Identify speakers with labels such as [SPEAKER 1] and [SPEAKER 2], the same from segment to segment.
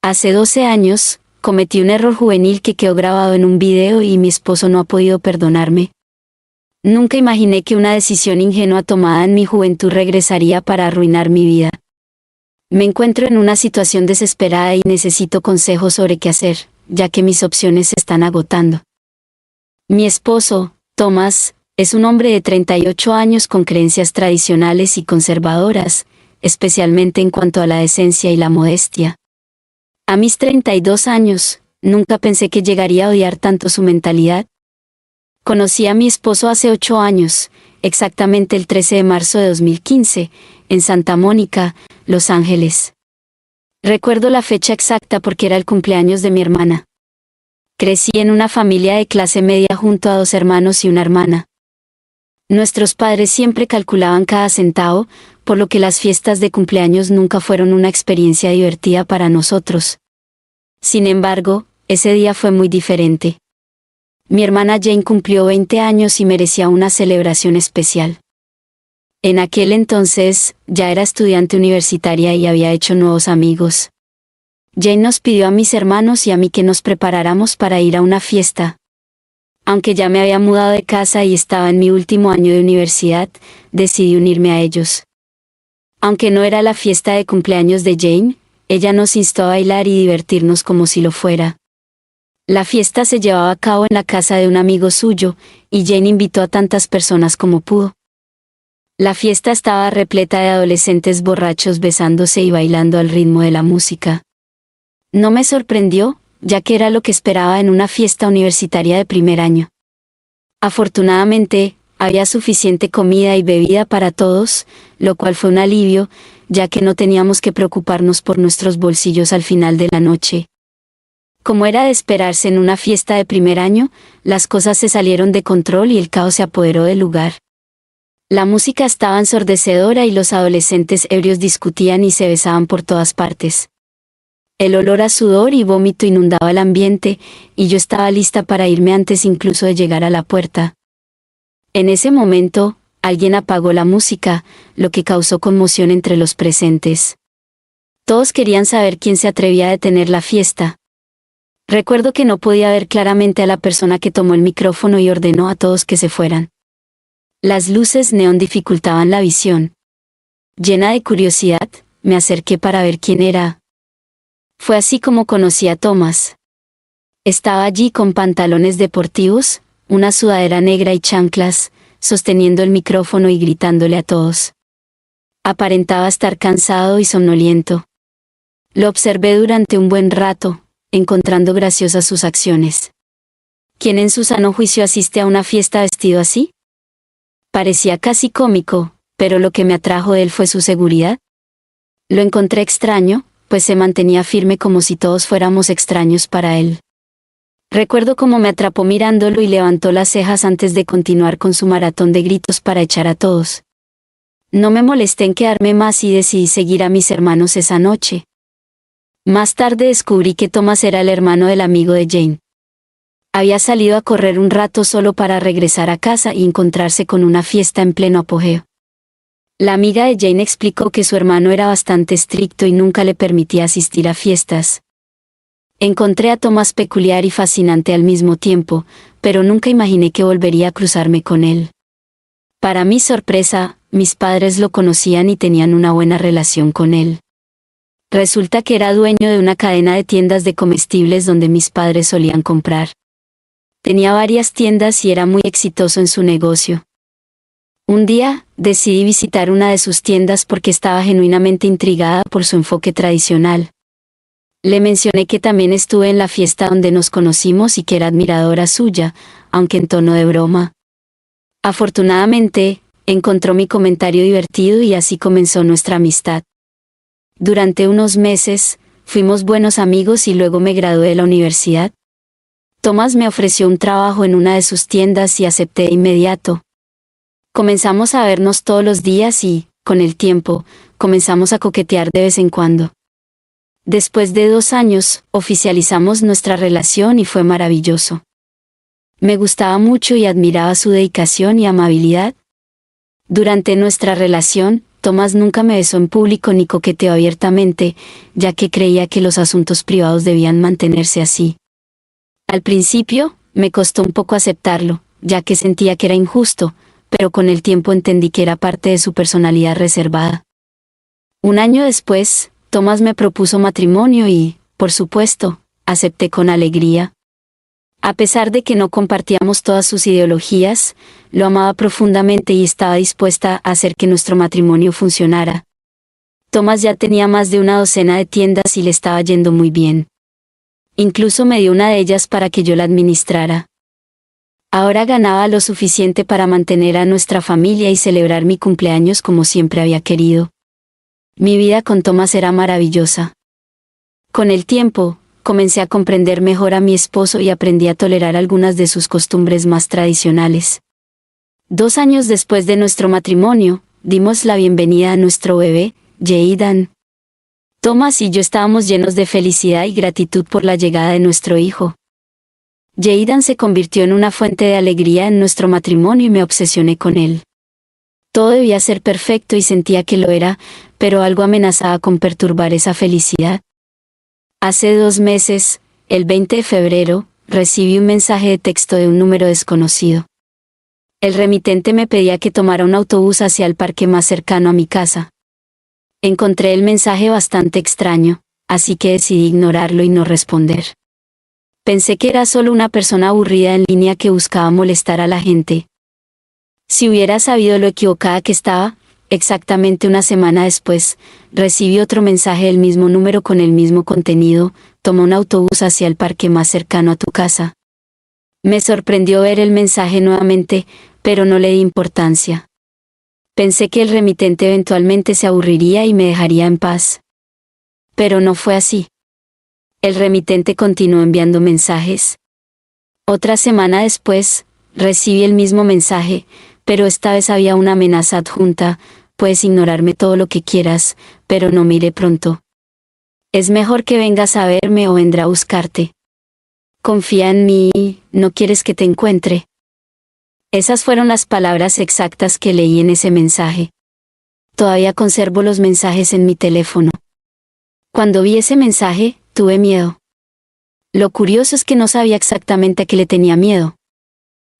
[SPEAKER 1] Hace 12 años, cometí un error juvenil que quedó grabado en un video y mi esposo no ha podido perdonarme. Nunca imaginé que una decisión ingenua tomada en mi juventud regresaría para arruinar mi vida. Me encuentro en una situación desesperada y necesito consejos sobre qué hacer, ya que mis opciones se están agotando. Mi esposo, Thomas, es un hombre de 38 años con creencias tradicionales y conservadoras, especialmente en cuanto a la decencia y la modestia. A mis 32 años, nunca pensé que llegaría a odiar tanto su mentalidad. Conocí a mi esposo hace 8 años, exactamente el 13 de marzo de 2015, en Santa Mónica, Los Ángeles. Recuerdo la fecha exacta porque era el cumpleaños de mi hermana. Crecí en una familia de clase media junto a 2 hermanos y una hermana. Nuestros padres siempre calculaban cada centavo, por lo que las fiestas de cumpleaños nunca fueron una experiencia divertida para nosotros. Sin embargo, ese día fue muy diferente. Mi hermana Jane cumplió 20 años y merecía una celebración especial. En aquel entonces, ya era estudiante universitaria y había hecho nuevos amigos. Jane nos pidió a mis hermanos y a mí que nos preparáramos para ir a una fiesta. Aunque ya me había mudado de casa y estaba en mi último año de universidad, decidí unirme a ellos. Aunque no era la fiesta de cumpleaños de Jane, ella nos instó a bailar y divertirnos como si lo fuera. La fiesta se llevaba a cabo en la casa de un amigo suyo, y Jane invitó a tantas personas como pudo. La fiesta estaba repleta de adolescentes borrachos besándose y bailando al ritmo de la música. No me sorprendió, ya que era lo que esperaba en una fiesta universitaria de primer año. Afortunadamente, había suficiente comida y bebida para todos, lo cual fue un alivio, ya que no teníamos que preocuparnos por nuestros bolsillos al final de la noche. Como era de esperarse en una fiesta de primer año, las cosas se salieron de control y el caos se apoderó del lugar. La música estaba ensordecedora y los adolescentes ebrios discutían y se besaban por todas partes. El olor a sudor y vómito inundaba el ambiente, y yo estaba lista para irme antes incluso de llegar a la puerta. En ese momento, alguien apagó la música, lo que causó conmoción entre los presentes. Todos querían saber quién se atrevía a detener la fiesta. Recuerdo que no podía ver claramente a la persona que tomó el micrófono y ordenó a todos que se fueran. Las luces neón dificultaban la visión. Llena de curiosidad, me acerqué para ver quién era. Fue así como conocí a Thomas. Estaba allí con pantalones deportivos, una sudadera negra y chanclas, sosteniendo el micrófono y gritándole a todos. Aparentaba estar cansado y somnoliento. Lo observé durante un buen rato, encontrando graciosas sus acciones. ¿Quién en su sano juicio asiste a una fiesta vestido así? Parecía casi cómico, pero lo que me atrajo de él fue su seguridad. Lo encontré extraño, pues se mantenía firme como si todos fuéramos extraños para él. Recuerdo cómo me atrapó mirándolo y levantó las cejas antes de continuar con su maratón de gritos para echar a todos. No me molesté en quedarme más y decidí seguir a mis hermanos esa noche. Más tarde descubrí que Thomas era el hermano del amigo de Jane. Había salido a correr un rato solo para regresar a casa y encontrarse con una fiesta en pleno apogeo. La amiga de Jane explicó que su hermano era bastante estricto y nunca le permitía asistir a fiestas. Encontré a Thomas peculiar y fascinante al mismo tiempo, pero nunca imaginé que volvería a cruzarme con él. Para mi sorpresa, mis padres lo conocían y tenían una buena relación con él. Resulta que era dueño de una cadena de tiendas de comestibles donde mis padres solían comprar. Tenía varias tiendas y era muy exitoso en su negocio. Un día, decidí visitar una de sus tiendas porque estaba genuinamente intrigada por su enfoque tradicional. Le mencioné que también estuve en la fiesta donde nos conocimos y que era admiradora suya, aunque en tono de broma. Afortunadamente, encontró mi comentario divertido y así comenzó nuestra amistad. Durante unos meses, fuimos buenos amigos y luego me gradué de la universidad. Thomas me ofreció un trabajo en una de sus tiendas y acepté de inmediato. Comenzamos a vernos todos los días y, con el tiempo, comenzamos a coquetear de vez en cuando. Después de 2 años, oficializamos nuestra relación y fue maravilloso. Me gustaba mucho y admiraba su dedicación y amabilidad. Durante nuestra relación, Tomás nunca me besó en público ni coqueteó abiertamente, ya que creía que los asuntos privados debían mantenerse así. Al principio, me costó un poco aceptarlo, ya que sentía que era injusto, pero con el tiempo entendí que era parte de su personalidad reservada. Un año después, Tomás me propuso matrimonio y, por supuesto, acepté con alegría. A pesar de que no compartíamos todas sus ideologías, lo amaba profundamente y estaba dispuesta a hacer que nuestro matrimonio funcionara. Tomás ya tenía más de una docena de tiendas y le estaba yendo muy bien. Incluso me dio una de ellas para que yo la administrara. Ahora ganaba lo suficiente para mantener a nuestra familia y celebrar mi cumpleaños como siempre había querido. Mi vida con Tomás era maravillosa. Con el tiempo, comencé a comprender mejor a mi esposo y aprendí a tolerar algunas de sus costumbres más tradicionales. 2 años después de nuestro matrimonio, dimos la bienvenida a nuestro bebé, Jaydan. Tomás y yo estábamos llenos de felicidad y gratitud por la llegada de nuestro hijo. Jaydan se convirtió en una fuente de alegría en nuestro matrimonio y me obsesioné con él. Todo debía ser perfecto y sentía que lo era, pero algo amenazaba con perturbar esa felicidad. Hace 2 meses, el 20 de febrero, recibí un mensaje de texto de un número desconocido. El remitente me pedía que tomara un autobús hacia el parque más cercano a mi casa. Encontré el mensaje bastante extraño, así que decidí ignorarlo y no responder. Pensé que era solo una persona aburrida en línea que buscaba molestar a la gente. Si hubiera sabido lo equivocada que estaba, exactamente una semana después, recibí otro mensaje del mismo número con el mismo contenido: toma un autobús hacia el parque más cercano a tu casa. Me sorprendió ver el mensaje nuevamente, pero no le di importancia. Pensé que el remitente eventualmente se aburriría y me dejaría en paz. Pero no fue así. El remitente continuó enviando mensajes. Otra semana después, recibí el mismo mensaje, pero esta vez había una amenaza adjunta: puedes ignorarme todo lo que quieras, pero no me iré pronto. Es mejor que vengas a verme o vendré a buscarte. Confía en mí, ¿no quieres que te encuentre? Esas fueron las palabras exactas que leí en ese mensaje. Todavía conservo los mensajes en mi teléfono. Cuando vi ese mensaje, tuve miedo. Lo curioso es que no sabía exactamente a qué le tenía miedo.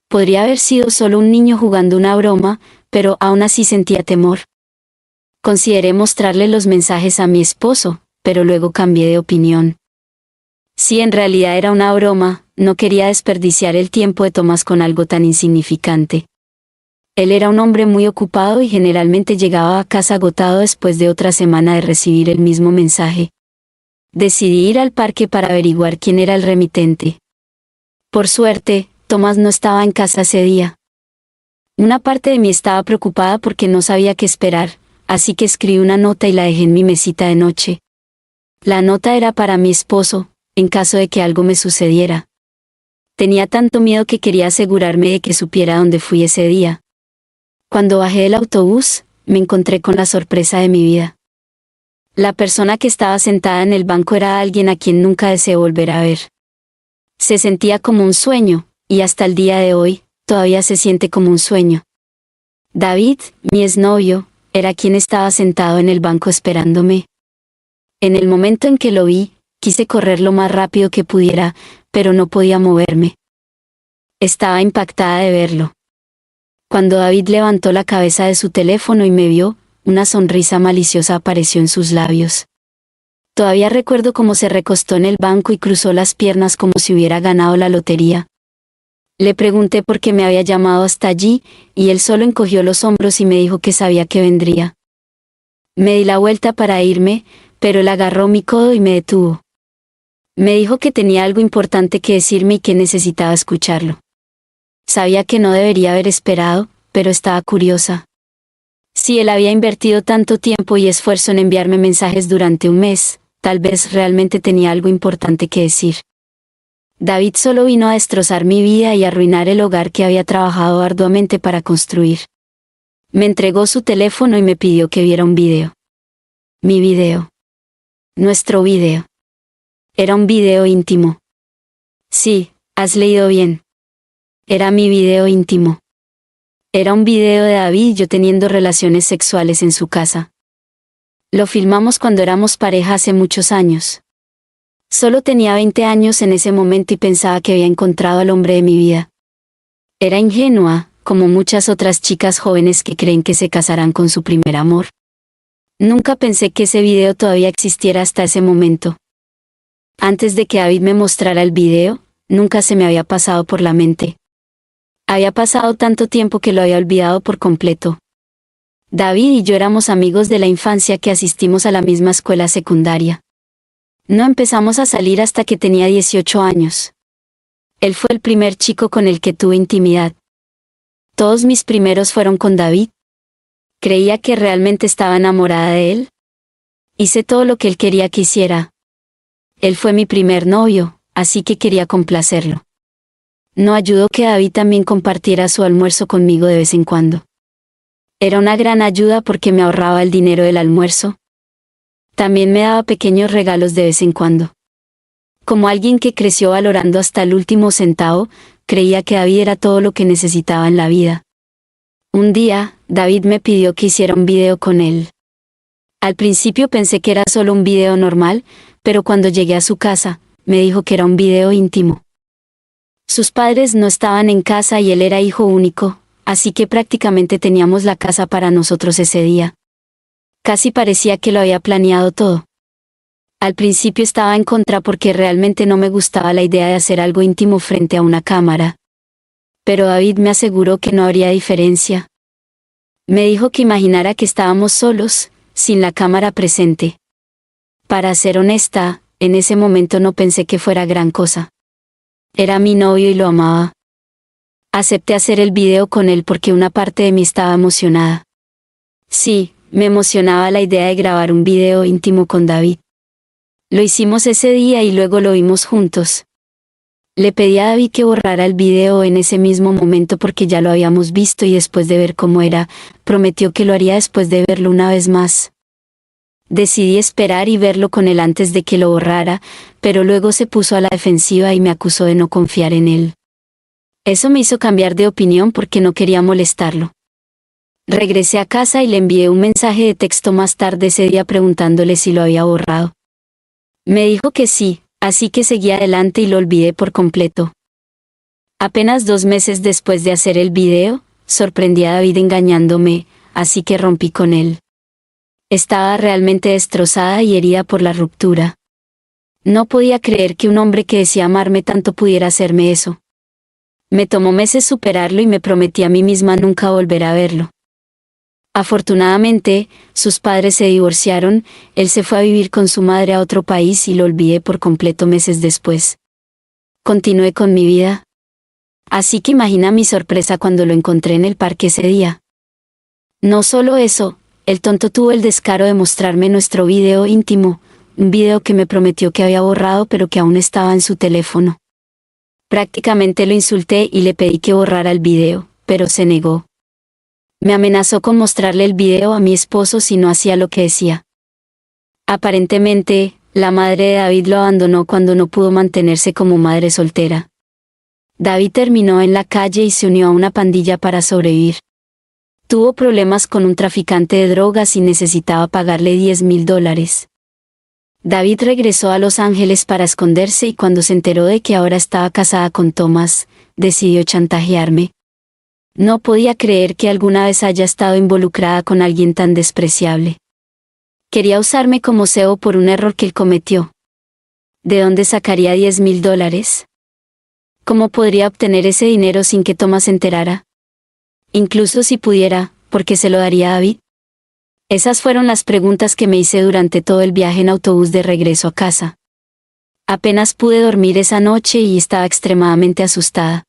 [SPEAKER 1] Podría haber sido solo un niño jugando una broma, pero aún así sentía temor. Consideré mostrarle los mensajes a mi esposo, pero luego cambié de opinión. Si en realidad era una broma, no quería desperdiciar el tiempo de Tomás con algo tan insignificante. Él era un hombre muy ocupado y generalmente llegaba a casa agotado después de otra semana de recibir el mismo mensaje. Decidí ir al parque para averiguar quién era el remitente. Por suerte, Tomás no estaba en casa ese día. Una parte de mí estaba preocupada porque no sabía qué esperar, así que escribí una nota y la dejé en mi mesita de noche. La nota era para mi esposo, en caso de que algo me sucediera. Tenía tanto miedo que quería asegurarme de que supiera dónde fui ese día. Cuando bajé del autobús, me encontré con la sorpresa de mi vida. La persona que estaba sentada en el banco era alguien a quien nunca deseé volver a ver. Se sentía como un sueño, y hasta el día de hoy, todavía se siente como un sueño. David, mi exnovio, era quien estaba sentado en el banco esperándome. En el momento en que lo vi, quise correr lo más rápido que pudiera, pero no podía moverme. Estaba impactada de verlo. Cuando David levantó la cabeza de su teléfono y me vio, una sonrisa maliciosa apareció en sus labios. Todavía recuerdo cómo se recostó en el banco y cruzó las piernas como si hubiera ganado la lotería. Le pregunté por qué me había llamado hasta allí, y él solo encogió los hombros y me dijo que sabía que vendría. Me di la vuelta para irme, pero él agarró mi codo y me detuvo. Me dijo que tenía algo importante que decirme y que necesitaba escucharlo. Sabía que no debería haber esperado, pero estaba curiosa. Si él había invertido tanto tiempo y esfuerzo en enviarme mensajes durante un mes, tal vez realmente tenía algo importante que decir. David solo vino a destrozar mi vida y arruinar el hogar que había trabajado arduamente para construir. Me entregó su teléfono y me pidió que viera un video. Mi video. Nuestro video. Era un video íntimo. Sí, has leído bien. Era mi video íntimo. Era un video de David y yo teniendo relaciones sexuales en su casa. Lo filmamos cuando éramos pareja hace muchos años. Solo tenía 20 años en ese momento y pensaba que había encontrado al hombre de mi vida. Era ingenua, como muchas otras chicas jóvenes que creen que se casarán con su primer amor. Nunca pensé que ese video todavía existiera hasta ese momento. Antes de que David me mostrara el video, nunca se me había pasado por la mente. Había pasado tanto tiempo que lo había olvidado por completo. David y yo éramos amigos de la infancia que asistimos a la misma escuela secundaria. No empezamos a salir hasta que tenía 18 años. Él fue el primer chico con el que tuve intimidad. Todos mis primeros fueron con David. Creía que realmente estaba enamorada de él. Hice todo lo que él quería que hiciera. Él fue mi primer novio, así que quería complacerlo. No ayudó que David también compartiera su almuerzo conmigo de vez en cuando. Era una gran ayuda porque me ahorraba el dinero del almuerzo. También me daba pequeños regalos de vez en cuando. Como alguien que creció valorando hasta el último centavo, creía que David era todo lo que necesitaba en la vida. Un día, David me pidió que hiciera un video con él. Al principio pensé que era solo un video normal, pero cuando llegué a su casa, me dijo que era un video íntimo. Sus padres no estaban en casa y él era hijo único, así que prácticamente teníamos la casa para nosotros ese día. Casi parecía que lo había planeado todo. Al principio estaba en contra porque realmente no me gustaba la idea de hacer algo íntimo frente a una cámara. Pero David me aseguró que no habría diferencia. Me dijo que imaginara que estábamos solos, sin la cámara presente. Para ser honesta, en ese momento no pensé que fuera gran cosa. Era mi novio y lo amaba. Acepté hacer el video con él porque una parte de mí estaba emocionada. Sí, me emocionaba la idea de grabar un video íntimo con David. Lo hicimos ese día y luego lo vimos juntos. Le pedí a David que borrara el video en ese mismo momento porque ya lo habíamos visto y después de ver cómo era, prometió que lo haría después de verlo una vez más. Decidí esperar y verlo con él antes de que lo borrara, pero luego se puso a la defensiva y me acusó de no confiar en él. Eso me hizo cambiar de opinión porque no quería molestarlo. Regresé a casa y le envié un mensaje de texto más tarde ese día preguntándole si lo había borrado. Me dijo que sí, así que seguí adelante y lo olvidé por completo. Apenas 2 meses después de hacer el video, sorprendí a David engañándome, así que rompí con él. Estaba realmente destrozada y herida por la ruptura. No podía creer que un hombre que decía amarme tanto pudiera hacerme eso. Me tomó meses superarlo y me prometí a mí misma nunca volver a verlo. Afortunadamente, sus padres se divorciaron, él se fue a vivir con su madre a otro país y lo olvidé por completo meses después. Continué con mi vida. Así que imagina mi sorpresa cuando lo encontré en el parque ese día. No solo eso, el tonto tuvo el descaro de mostrarme nuestro video íntimo, un video que me prometió que había borrado pero que aún estaba en su teléfono. Prácticamente lo insulté y le pedí que borrara el video, pero se negó. Me amenazó con mostrarle el video a mi esposo si no hacía lo que decía. Aparentemente, la madre de David lo abandonó cuando no pudo mantenerse como madre soltera. David terminó en la calle y se unió a una pandilla para sobrevivir. Tuvo problemas con un traficante de drogas y necesitaba pagarle $10,000. David regresó a Los Ángeles para esconderse y cuando se enteró de que ahora estaba casada con Thomas, decidió chantajearme. No podía creer que alguna vez haya estado involucrada con alguien tan despreciable. Quería usarme como cebo por un error que él cometió. ¿De dónde sacaría $10,000? ¿Cómo podría obtener ese dinero sin que Thomas se enterara? Incluso si pudiera, ¿por qué se lo daría a David? Esas fueron las preguntas que me hice durante todo el viaje en autobús de regreso a casa. Apenas pude dormir esa noche y estaba extremadamente asustada.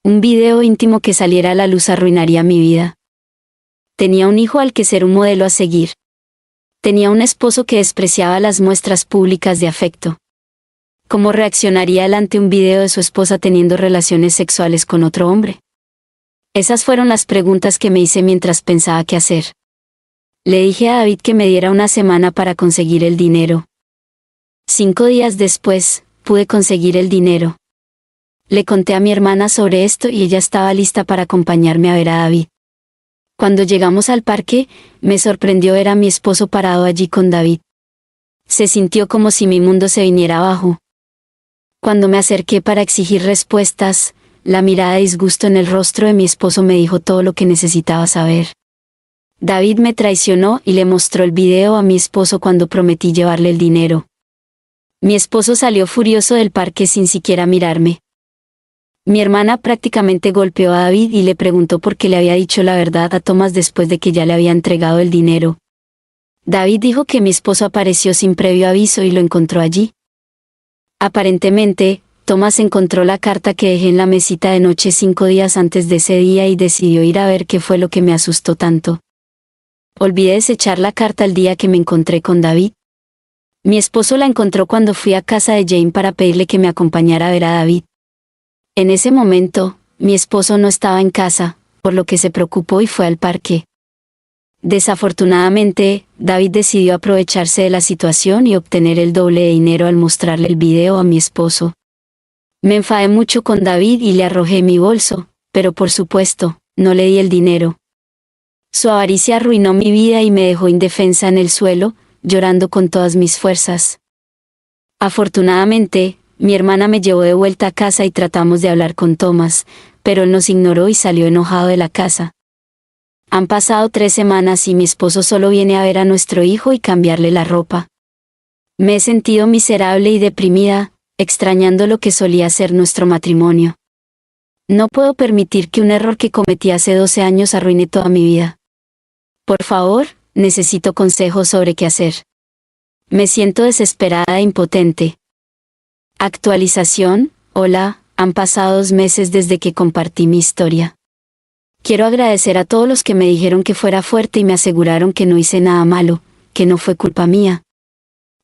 [SPEAKER 1] Un video íntimo que saliera a la luz arruinaría mi vida. Tenía un hijo al que ser un modelo a seguir. Tenía un esposo que despreciaba las muestras públicas de afecto. ¿Cómo reaccionaría él ante un video de su esposa teniendo relaciones sexuales con otro hombre? Esas fueron las preguntas que me hice mientras pensaba qué hacer. Le dije a David que me diera una semana para conseguir el dinero. 5 días después, pude conseguir el dinero. Le conté a mi hermana sobre esto y ella estaba lista para acompañarme a ver a David. Cuando llegamos al parque, me sorprendió ver a mi esposo parado allí con David. Se sintió como si mi mundo se viniera abajo. Cuando me acerqué para exigir respuestas, la mirada de disgusto en el rostro de mi esposo me dijo todo lo que necesitaba saber. David me traicionó y le mostró el video a mi esposo cuando prometí llevarle el dinero. Mi esposo salió furioso del parque sin siquiera mirarme. Mi hermana prácticamente golpeó a David y le preguntó por qué le había dicho la verdad a Thomas después de que ya le había entregado el dinero. David dijo que mi esposo apareció sin previo aviso y lo encontró allí. Aparentemente, Thomas encontró la carta que dejé en la mesita de noche 5 días antes de ese día y decidió ir a ver qué fue lo que me asustó tanto. Olvidé desechar la carta el día que me encontré con David. Mi esposo la encontró cuando fui a casa de Jane para pedirle que me acompañara a ver a David. En ese momento, mi esposo no estaba en casa, por lo que se preocupó y fue al parque. Desafortunadamente, David decidió aprovecharse de la situación y obtener el doble de dinero al mostrarle el video a mi esposo. Me enfadé mucho con David y le arrojé mi bolso, pero por supuesto, no le di el dinero. Su avaricia arruinó mi vida y me dejó indefensa en el suelo, llorando con todas mis fuerzas. Afortunadamente, mi hermana me llevó de vuelta a casa y tratamos de hablar con Thomas, pero él nos ignoró y salió enojado de la casa. Han pasado 3 semanas y mi esposo solo viene a ver a nuestro hijo y cambiarle la ropa. Me he sentido miserable y deprimida, extrañando lo que solía ser nuestro matrimonio. No puedo permitir que un error que cometí hace 12 años arruine toda mi vida. Por favor, necesito consejos sobre qué hacer. Me siento desesperada e impotente. Actualización, hola, han pasado 2 meses desde que compartí mi historia. Quiero agradecer a todos los que me dijeron que fuera fuerte y me aseguraron que no hice nada malo, que no fue culpa mía.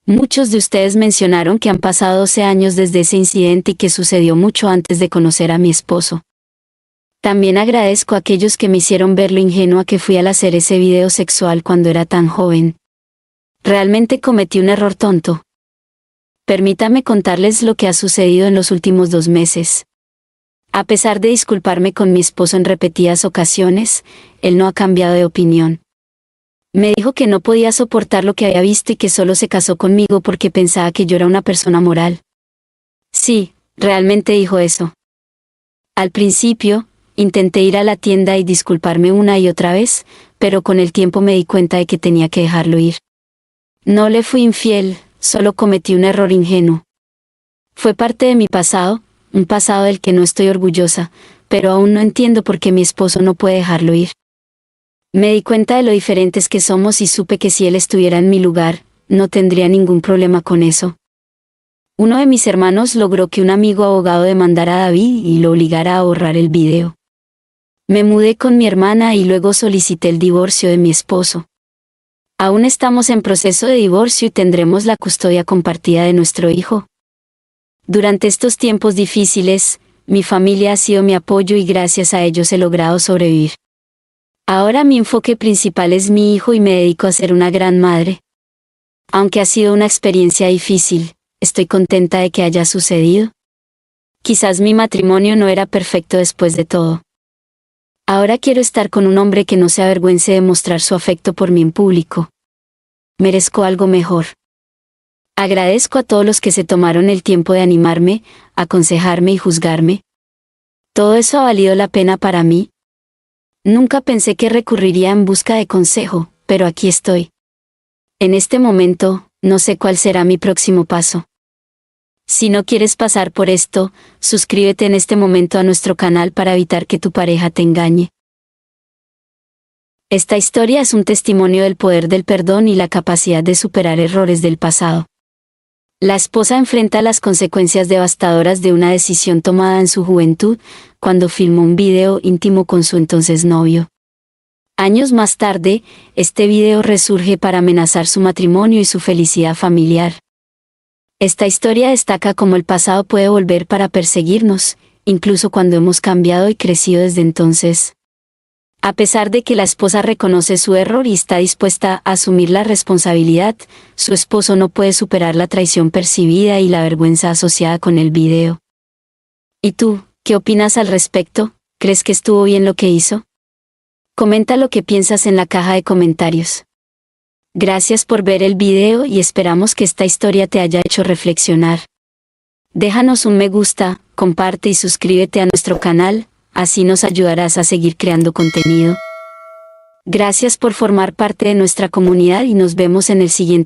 [SPEAKER 1] Muchos de ustedes mencionaron que han pasado 12 años desde ese incidente y que sucedió mucho antes de conocer a mi esposo. También agradezco a aquellos que me hicieron ver lo ingenua que fui al hacer ese video sexual cuando era tan joven. Realmente cometí un error tonto. Permítame contarles lo que ha sucedido en los últimos 2 meses. A pesar de disculparme con mi esposo en repetidas ocasiones, él no ha cambiado de opinión. Me dijo que no podía soportar lo que había visto y que solo se casó conmigo porque pensaba que yo era una persona moral. Sí, realmente dijo eso. Al principio, intenté ir a la tienda y disculparme una y otra vez, pero con el tiempo me di cuenta de que tenía que dejarlo ir. No le fui infiel, solo cometí un error ingenuo. Fue parte de mi pasado, un pasado del que no estoy orgullosa, pero aún no entiendo por qué mi esposo no puede dejarlo ir. Me di cuenta de lo diferentes que somos y supe que si él estuviera en mi lugar, no tendría ningún problema con eso. Uno de mis hermanos logró que un amigo abogado demandara a David y lo obligara a borrar el video. Me mudé con mi hermana y luego solicité el divorcio de mi esposo. Aún estamos en proceso de divorcio y tendremos la custodia compartida de nuestro hijo. Durante estos tiempos difíciles, mi familia ha sido mi apoyo y gracias a ellos he logrado sobrevivir. Ahora mi enfoque principal es mi hijo y me dedico a ser una gran madre. Aunque ha sido una experiencia difícil, estoy contenta de que haya sucedido. Quizás mi matrimonio no era perfecto después de todo. Ahora quiero estar con un hombre que no se avergüence de mostrar su afecto por mí en público. Merezco algo mejor. Agradezco a todos los que se tomaron el tiempo de animarme, aconsejarme y juzgarme. Todo eso ha valido la pena para mí. Nunca pensé que recurriría en busca de consejo, pero aquí estoy. En este momento, no sé cuál será mi próximo paso. Si no quieres pasar por esto, suscríbete en este momento a nuestro canal para evitar que tu pareja te engañe. Esta historia es un testimonio del poder del perdón y la capacidad de superar errores del pasado. La esposa enfrenta las consecuencias devastadoras de una decisión tomada en su juventud, cuando filmó un video íntimo con su entonces novio. Años más tarde, este video resurge para amenazar su matrimonio y su felicidad familiar. Esta historia destaca cómo el pasado puede volver para perseguirnos, incluso cuando hemos cambiado y crecido desde entonces. A pesar de que la esposa reconoce su error y está dispuesta a asumir la responsabilidad, su esposo no puede superar la traición percibida y la vergüenza asociada con el video. ¿Y tú, qué opinas al respecto? ¿Crees que estuvo bien lo que hizo? Comenta lo que piensas en la caja de comentarios. Gracias por ver el video y esperamos que esta historia te haya hecho reflexionar. Déjanos un me gusta, comparte y suscríbete a nuestro canal, así nos ayudarás a seguir creando contenido. Gracias por formar parte de nuestra comunidad y nos vemos en el siguiente